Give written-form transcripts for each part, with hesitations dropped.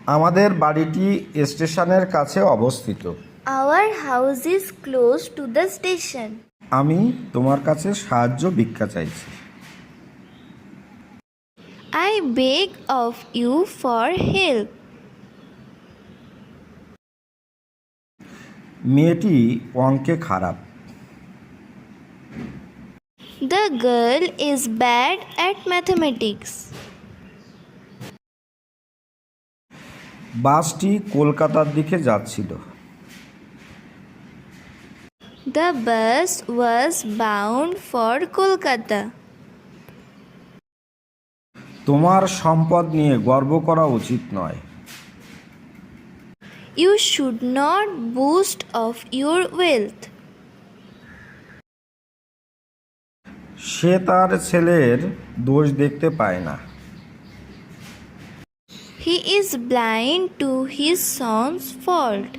আমাদের বাড়িটি স্টেশনের কাছে অবস্থিত। Our house is close to the station. আমি তোমার কাছে সাহায্য ভিক্ষা চাইছি। I beg of you for help. মেয়েটি অঙ্কে খারাপ। The girl is bad at mathematics. বাসটি কলকাতার দিকে যাচ্ছিল। The bus was bound for Kolkata. তোমার সম্পদ নিয়ে গর্ব করা উচিত নয়। You should not boast of your wealth. সে তার ছেলের দোষ দেখতে পায় না। He is blind to his son's fault.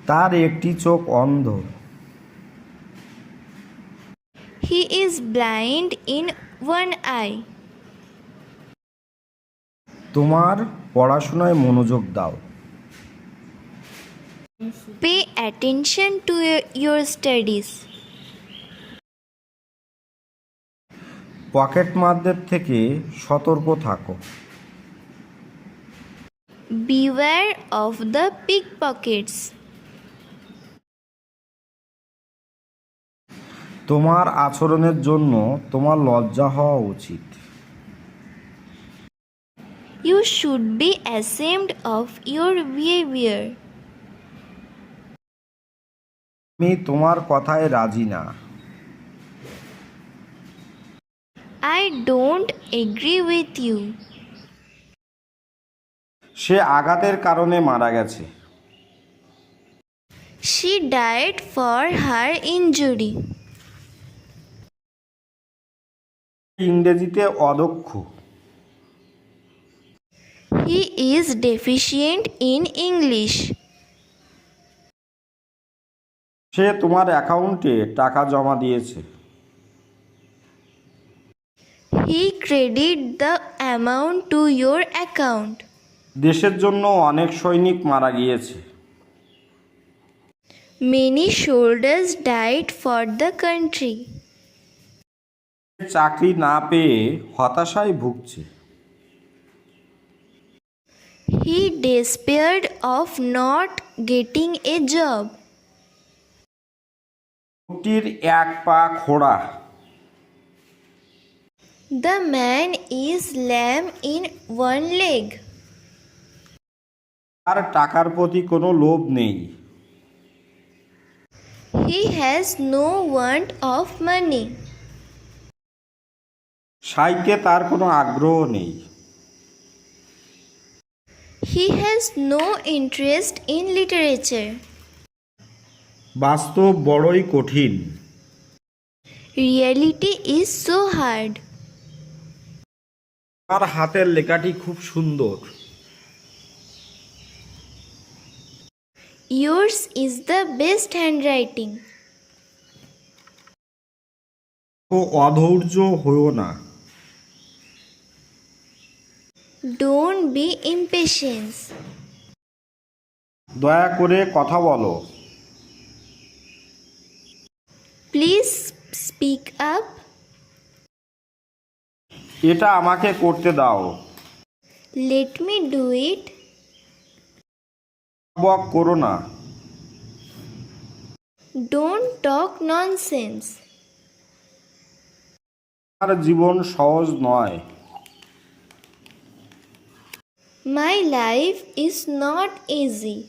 তার একটি চোখ অন্ধ। He is blind in one eye. তোমার পড়াশোনায় মনোযোগ দাও। Pay attention to your studies. পকেটমারদের থেকে সতর্ক থাকো। Beware of the pickpockets. তোমার আচরণের জন্য তোমার লজ্জা হওয়া উচিত। You should be ashamed of your behavior. আমি তোমার কথায় রাজি না। I don't agree with you. সে আঘাতের কারণে মারা গেছে। She died for her injury. ইংরেজিতে অদক্ষ। He is deficient in English. সে তোমার অ্যাকাউন্টে টাকা জমা দিয়েছে। He credited the amount to your account. দেশের জন্য অনেক সৈনিক মারা গিয়েছে। Many soldiers died for the country. চাকরি না পেয়ে হতাশায় ভুগছে। He despaired of not getting a job. লোকটির এক পা খোড়া। The man is lame in one leg. তার টাকার প্রতি কোনো লোভ নেই। He has no want of money. সাহিত্যে তার কোনো আগ্রহ নেই। He has no interest in literature. বাস্তব বড়ই কঠিন। Reality is so hard. তার হাতের লেখাটি খুব সুন্দর। Yours is the best handwriting. ও অধৈর্য হও না। Don't be impatient. দয়া করে কথা বলো। Please speak up. এটা আমাকে করতে দাও। Let me do it. বক করো না। Don't talk nonsense. আমার জীবন সহজ নয়। My life is not easy.